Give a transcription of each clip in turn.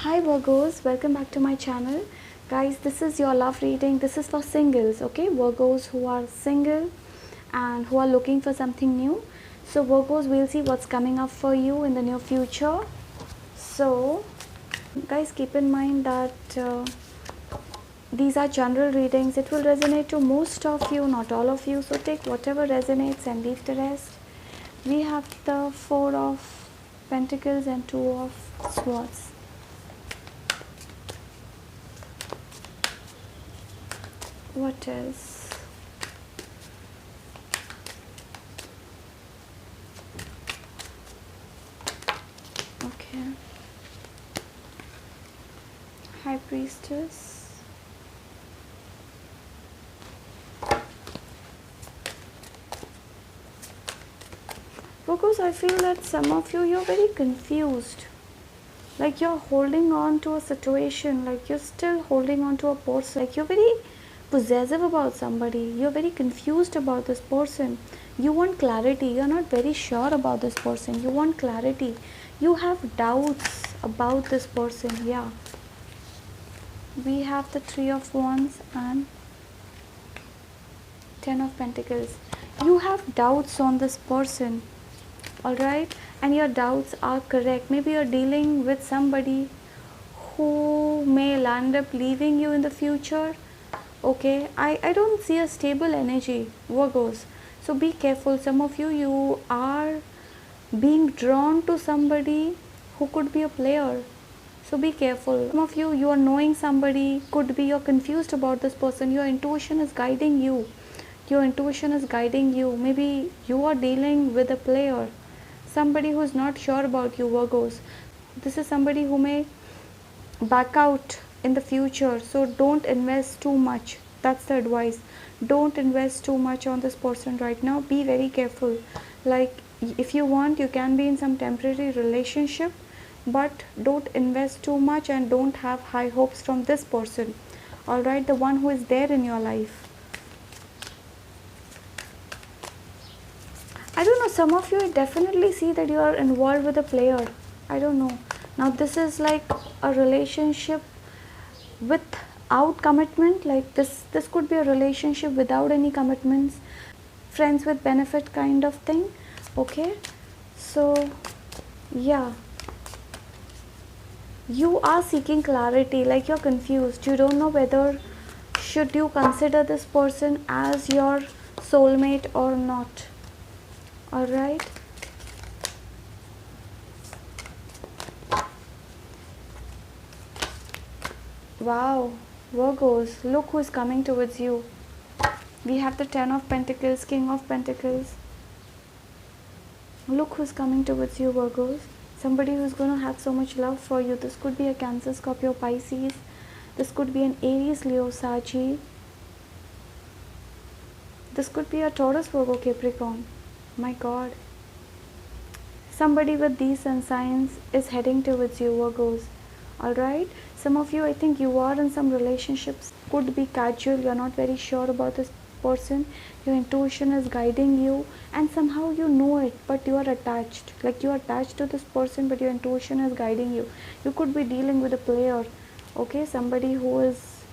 Hi Virgos, welcome back to my channel. Guys, this is your love reading. This is for singles, okay? Virgos who are single and who are looking for something new. So Virgos, we'll see what's coming up for you in the near future. So guys, keep in mind that these are general readings. It will resonate to most of you, not all of you. So take whatever resonates and leave the rest. We have the Four of Pentacles and Two of Swords. What else? Okay. High Priestess. Because I feel that some of you're very confused. Like you're holding on to a situation, like you're still holding on to a person, like you're very possessive about somebody, you're very confused about this person, you want clarity, you're not very sure about this person, you want clarity, you have doubts about this person. Yeah, we have the Three of Wands and Ten of Pentacles. You have doubts on this person, alright, and your doubts are correct. Maybe you're dealing with somebody who may land up leaving you in the future. Okay, I don't see a stable energy, Virgos, so be careful. Some of you are being drawn to somebody who could be a player, so be careful. Some of you are knowing somebody, could be you're confused about this person, your intuition is guiding you, maybe you are dealing with a player, somebody who is not sure about you, Virgos. This is somebody who may back out in the future, so don't invest too much. That's the advice. Don't invest too much on this person right now. Be very careful. Like if you want, you can be in some temporary relationship, but don't invest too much and don't have high hopes from this person, all right, the one who is there in your life. I don't know, some of you, I definitely see that you are involved with a player. I don't know. Now this is like a relationship without commitment, like this could be a relationship without any commitments, friends with benefit kind of thing. Okay, so yeah, you are seeking clarity, like you're confused, you don't know whether should you consider this person as your soulmate or not, all right. Wow, Virgos, look who is coming towards you. We have the Ten of Pentacles, King of Pentacles. Look who's coming towards you, Virgos. Somebody who's going to have so much love for you. This could be a Cancer, Scorpio, Pisces. This could be an Aries, Leo, Saggy. This could be a Taurus, Virgo, Capricorn. My God. Somebody with these sun signs is heading towards you, Virgos. Alright. Some of you, I think you are in some relationships. Could be casual. You're not very sure about this person. Your intuition is guiding you and somehow you know it, but you are attached. Like you are attached to this person, but your intuition is guiding you. You could be dealing with a player. Okay. Somebody who is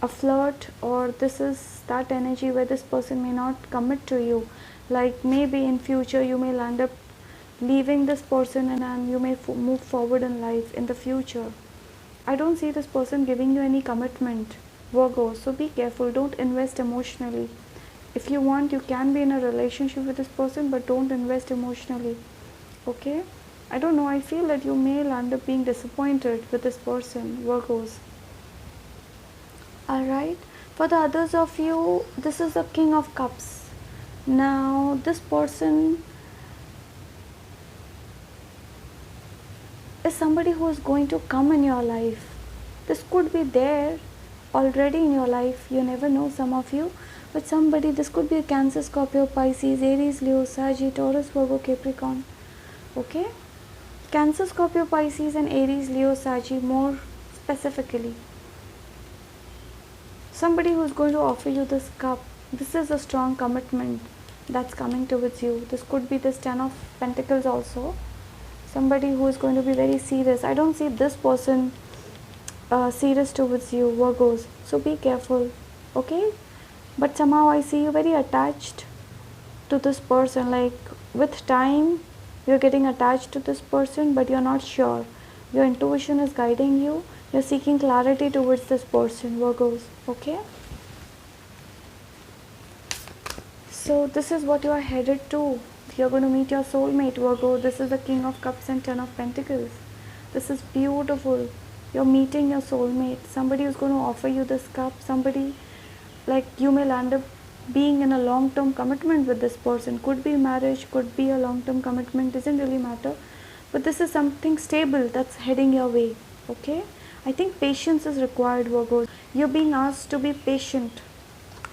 a flirt, or this is that energy where this person may not commit to you. Like maybe in future you may land up leaving this person and you may move forward in life in the future. I don't see this person giving you any commitment, Virgo, so be careful. Don't invest emotionally. If you want, you can be in a relationship with this person, but don't invest emotionally. Okay, I don't know, I feel that you may land up being disappointed with this person, Virgos. Alright, for the others of you, this is the King of Cups. Now this person is somebody who is going to come in your life. This could be there already in your life, you never know, some of you, but somebody, this could be a Cancer, Scorpio, Pisces, Aries, Leo, Sagittarius, Taurus, Virgo, Capricorn. Okay, Cancer, Scorpio, Pisces and Aries, Leo, Sagittarius more specifically. Somebody who is going to offer you this cup. This is a strong commitment that's coming towards you. This could be this Ten of Pentacles also. somebody who is going to be very serious. I don't see this person serious towards you, Virgos, so be careful, okay? But somehow I see you very attached to this person, like with time you're getting attached to this person, but you're not sure. Your intuition is guiding you, you're seeking clarity towards this person, Virgos, okay? So this is what you are headed to. You're going to meet your soulmate, Virgo. This is the King of Cups and Ten of Pentacles. This is beautiful. You're meeting your soulmate. Somebody who's going to offer you this cup. Somebody, like, you may land up being in a long-term commitment with this person. Could be marriage, could be a long-term commitment, doesn't really matter. But this is something stable that's heading your way. Okay? I think patience is required, Virgo. You're being asked to be patient.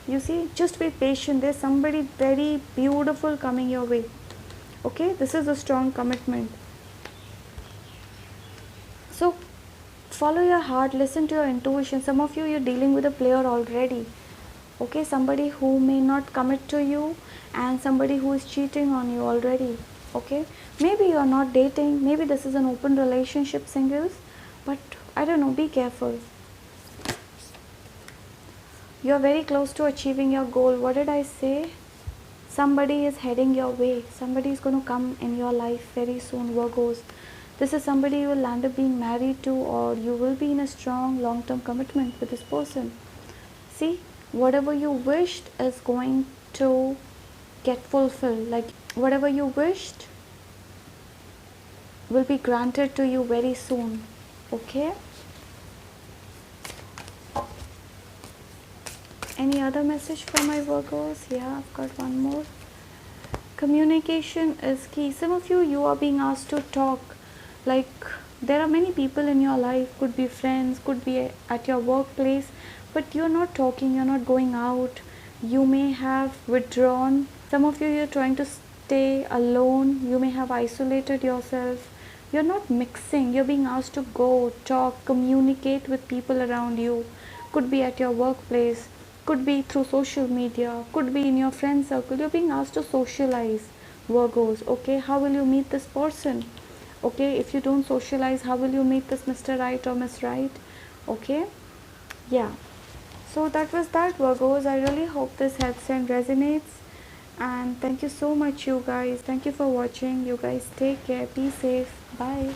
You see, just be patient. There's somebody very beautiful coming your way. Okay, this is a strong commitment. So follow your heart, listen to your intuition. Some of you, you're dealing with a player already. Okay, somebody who may not commit to you and somebody who is cheating on you already. Okay, maybe you're not dating, maybe this is an open relationship, singles, but I don't know, be careful. You're very close to achieving your goal. What did I say? Somebody is heading your way. Somebody is going to come in your life very soon, Virgos. This is somebody you will land up being married to, or you will be in a strong long-term commitment with this person. See, whatever you wished is going to get fulfilled. Like, whatever you wished will be granted to you very soon. Okay? Any other message for my Virgos? Yeah, I've got one more. Communication is key. Some of you, you are being asked to talk. Like, there are many people in your life, could be friends, could be at your workplace, but you're not talking, you're not going out. You may have withdrawn. Some of you, you're trying to stay alone. You may have isolated yourself. You're not mixing. You're being asked to go, talk, communicate with people around you. Could be at your workplace, could be through social media, could be in your friend circle. You're being asked to socialize, Virgos. Okay, how will you meet this person? Okay, if you don't socialize, how will you meet this Mr. Right or Miss Right? Okay, yeah. So that was that, Virgos. I really hope this helps and resonates. And thank you so much, you guys. Thank you for watching. You guys take care. Be safe. Bye.